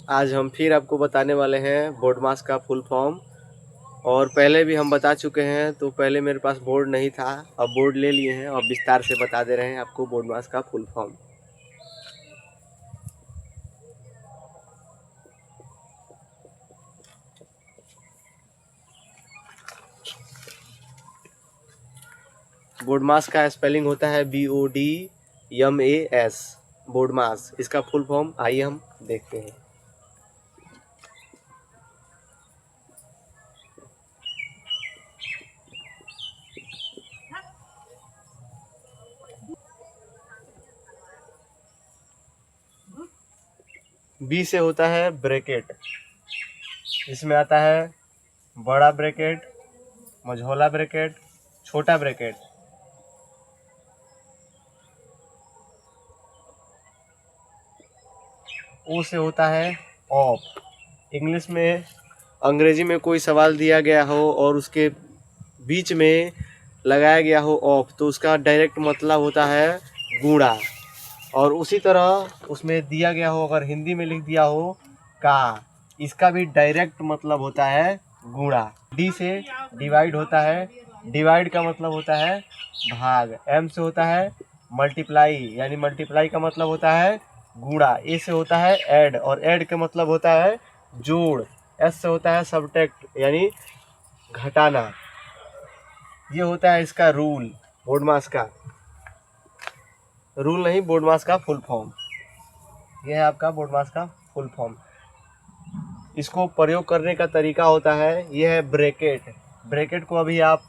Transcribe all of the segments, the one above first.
आज हम फिर आपको बताने वाले हैं बोर्ड मास का फुल फॉर्म। और पहले भी हम बता चुके हैं, तो पहले मेरे पास बोर्ड नहीं था, अब बोर्ड ले लिए हैं और विस्तार से बता दे रहे हैं आपको बोर्ड मास का फुल फॉर्म। बोर्ड मास का स्पेलिंग होता है BODMAS, बोर्ड मास। इसका फुल फॉर्म आइए हम देखते हैं। बी से होता है ब्रैकेट। इसमें आता है बड़ा ब्रैकेट, मझोला ब्रैकेट, छोटा ब्रैकेट। ओ से होता है ऑफ। इंग्लिश में, अंग्रेजी में कोई सवाल दिया गया हो और उसके बीच में लगाया गया हो ऑफ, तो उसका डायरेक्ट मतलब होता है गुणा। और उसी तरह उसमें दिया गया हो, अगर हिंदी में लिख दिया हो का, इसका भी डायरेक्ट मतलब होता है गुणा। डी से डिवाइड होता है, डिवाइड का मतलब होता है भाग। एम से होता है मल्टीप्लाई, यानी मल्टीप्लाई का मतलब होता है गुणा। ए से होता है ऐड, और ऐड का मतलब होता है जोड़। एस से होता है सब्ट्रैक्ट, यानी घटाना। ये होता है इसका रूल, बोर्ड मास का। रूल नहीं, बोर्ड मास का फुल फॉर्म। ये है आपका बोर्ड मास का फुल फॉर्म। इसको प्रयोग करने का तरीका होता है, ये है ब्रैकेट। ब्रैकेट को अभी आप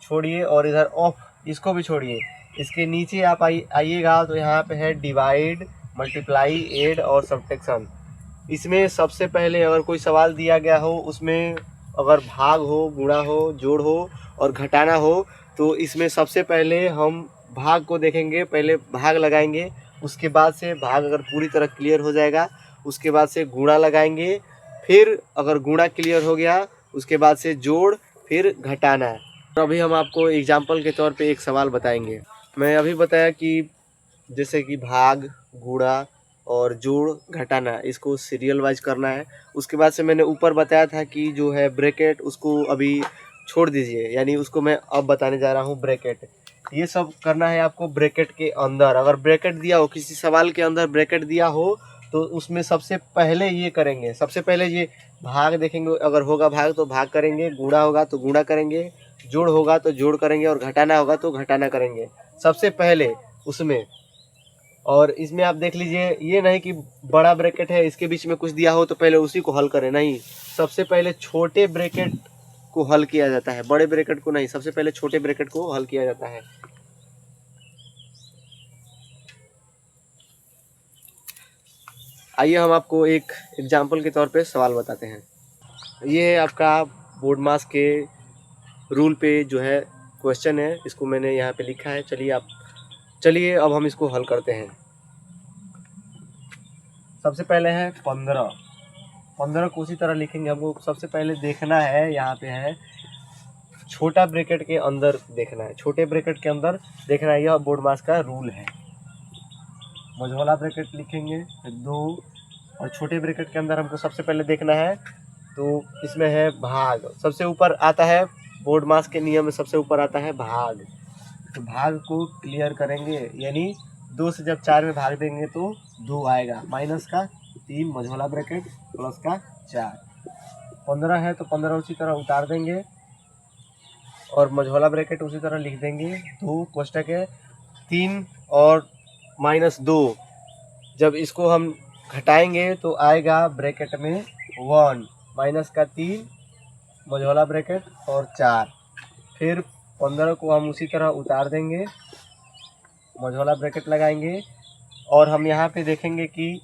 छोड़िए और इधर ऑफ, इसको भी छोड़िए। इसके नीचे आप आइएगा तो यहाँ पे है डिवाइड, मल्टीप्लाई, ऐड और सब्ट्रैक्शन। इसमें सबसे पहले अगर कोई सवाल दिया गया हो, उसमें अगर भाग हो, गुणा हो, जोड़ हो और घटाना हो, तो इसमें सबसे पहले हम भाग को देखेंगे। पहले भाग लगाएंगे, उसके बाद से भाग अगर पूरी तरह क्लियर हो जाएगा, उसके बाद से गुणा लगाएंगे। फिर अगर गुणा क्लियर हो गया, उसके बाद से जोड़, फिर घटाना है। तो अभी हम आपको एग्जाम्पल के तौर पे एक सवाल बताएंगे। मैं अभी बताया कि जैसे कि भाग, गुणा और जोड़, घटाना, इसको सीरियल वाइज करना है। उसके बाद से मैंने ऊपर बताया था कि जो है ब्रैकेट, उसको अभी छोड़ दीजिए, यानी उसको मैं अब बताने जा रहा हूँ ब्रैकेट। ये सब करना है आपको ब्रैकेट के अंदर। अगर ब्रैकेट दिया हो, किसी सवाल के अंदर ब्रैकेट दिया हो, तो उसमें सबसे पहले ये करेंगे। सबसे पहले ये भाग देखेंगे, अगर होगा भाग तो भाग करेंगे, गुणा होगा तो गुणा करेंगे, जोड़ होगा तो जोड़ करेंगे और घटाना होगा तो घटाना करेंगे सबसे पहले उसमें। और इसमें आप देख लीजिए, ये नहीं कि बड़ा ब्रैकेट है, इसके बीच में कुछ दिया हो तो पहले उसी को हल करें, नहीं। सबसे पहले छोटे ब्रैकेट को हल किया जाता है, बड़े ब्रैकेट को नहीं। सबसे पहले छोटे ब्रैकेट को हल किया जाता है। आइए हम आपको एक एग्जाम्पल के तौर पे सवाल बताते हैं। ये है आपका बोर्ड मास के रूल पे जो है क्वेश्चन है, इसको मैंने यहाँ पे लिखा है। चलिए अब हम इसको हल करते हैं। सबसे पहले है 15। 15 को उसी तरह लिखेंगे। हमको सबसे पहले देखना है, यहाँ पे है छोटा ब्रैकेट के अंदर देखना है, छोटे ब्रैकेट के अंदर देखना है। यह बोर्ड मास का रूल है। मझोला ब्रैकेट लिखेंगे 2, और छोटे ब्रैकेट के अंदर हमको सबसे पहले देखना है, तो इसमें है भाग। सबसे ऊपर आता है, बोर्ड मास के नियम में सबसे ऊपर आता है भाग। तो भाग को क्लियर करेंगे, यानी 2 से जब 4 में भाग देंगे तो 2 आएगा। माइनस का 3 मझोला ब्रैकेट, प्लस का 4। 15 है तो 15 उसी तरह उतार देंगे और मझोला ब्रैकेट उसी तरह लिख देंगे। 2 कोष्टक है, 3 और -2। जब इसको हम घटाएंगे तो आएगा ब्रैकेट में 1, माइनस का 3 मझोला ब्रैकेट और 4। फिर 15 को हम उसी तरह उतार देंगे, मझोला ब्रैकेट लगाएंगे और हम यहाँ पे देखेंगे कि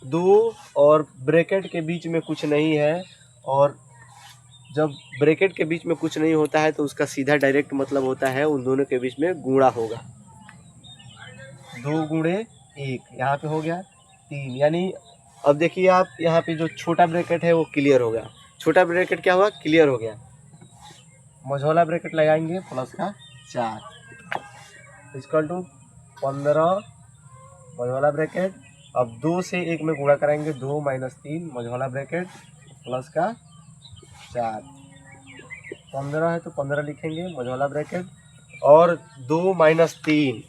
2 और ब्रैकेट के बीच में कुछ नहीं है। और जब ब्रैकेट के बीच में कुछ नहीं होता है तो उसका सीधा डायरेक्ट मतलब होता है उन दोनों के बीच में गुणा होगा। 2 गुणे 1 यहाँ पे हो गया 3, यानी अब देखिए आप, यहाँ पे जो छोटा ब्रैकेट है वो क्लियर हो गया। छोटा ब्रैकेट क्या हुआ, क्लियर हो गया। मझोला ब्रैकेट लगाएंगे, प्लस का 4 इक्वल टू 15 मझोला ब्रैकेट अब 2 से 1 में गुणा कराएंगे, 2 माइनस 3 मझौला ब्रैकेट प्लस का 4, 15 है तो 15 लिखेंगे मझौला ब्रैकेट, और 2 माइनस 3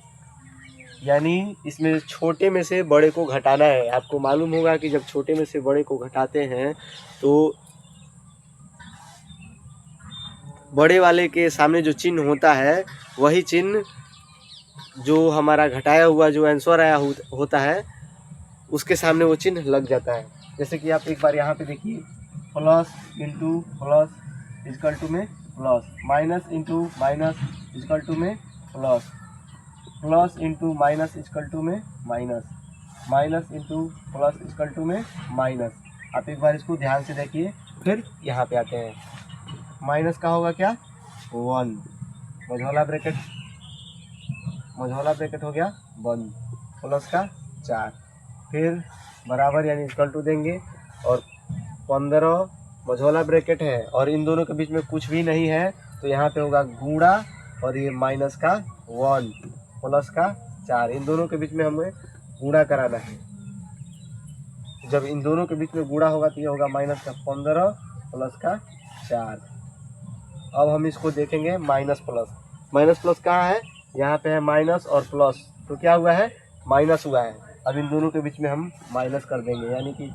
यानी इसमें छोटे में से बड़े को घटाना है। आपको मालूम होगा कि जब छोटे में से बड़े को घटाते हैं तो बड़े वाले के सामने जो चिन्ह होता है वही चिन्ह जो हमारा घटाया हुआ जो आंसर आया होता है उसके सामने वो चिन्ह लग जाता है। जैसे कि आप एक बार यहाँ पे देखिए, plus into plus equal to में plus, minus into minus equal to में plus, plus into minus equal to में minus, minus into plus equal to में माइनस। आप एक बार इसको ध्यान से देखिए। फिर यहाँ पे आते हैं, माइनस का होगा क्या 1, मझौला ब्रैकेट हो गया 1, प्लस का 4, फिर बराबर यानी इक्वल टू देंगे, और 15 मझौला ब्रैकेट है और इन दोनों के बीच में कुछ भी नहीं है तो यहाँ पे होगा गुणा, और ये माइनस का 1 प्लस का 4, इन दोनों के बीच में हमें गुणा कराना है। जब इन दोनों के बीच में गुणा होगा तो ये होगा माइनस का 15 प्लस का 4। अब हम इसको देखेंगे माइनस प्लस कहाँ है, यहाँ पे है माइनस और प्लस, तो क्या हुआ है माइनस हुआ है। अब इन दोनों के बीच में हम माइनस कर देंगे, यानी कि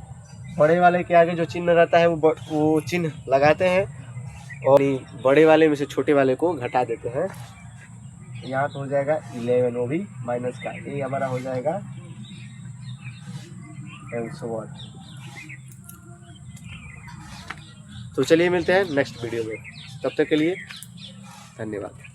बड़े वाले के आगे जो चिन्ह रहता है वो चिन्ह लगाते हैं और बड़े वाले में से छोटे वाले को घटा देते हैं। यहाँ तो हो जाएगा 11, वो भी माइनस का, ये हमारा हो जाएगा आंसर। तो चलिए मिलते हैं नेक्स्ट वीडियो में, तब तक के लिए धन्यवाद।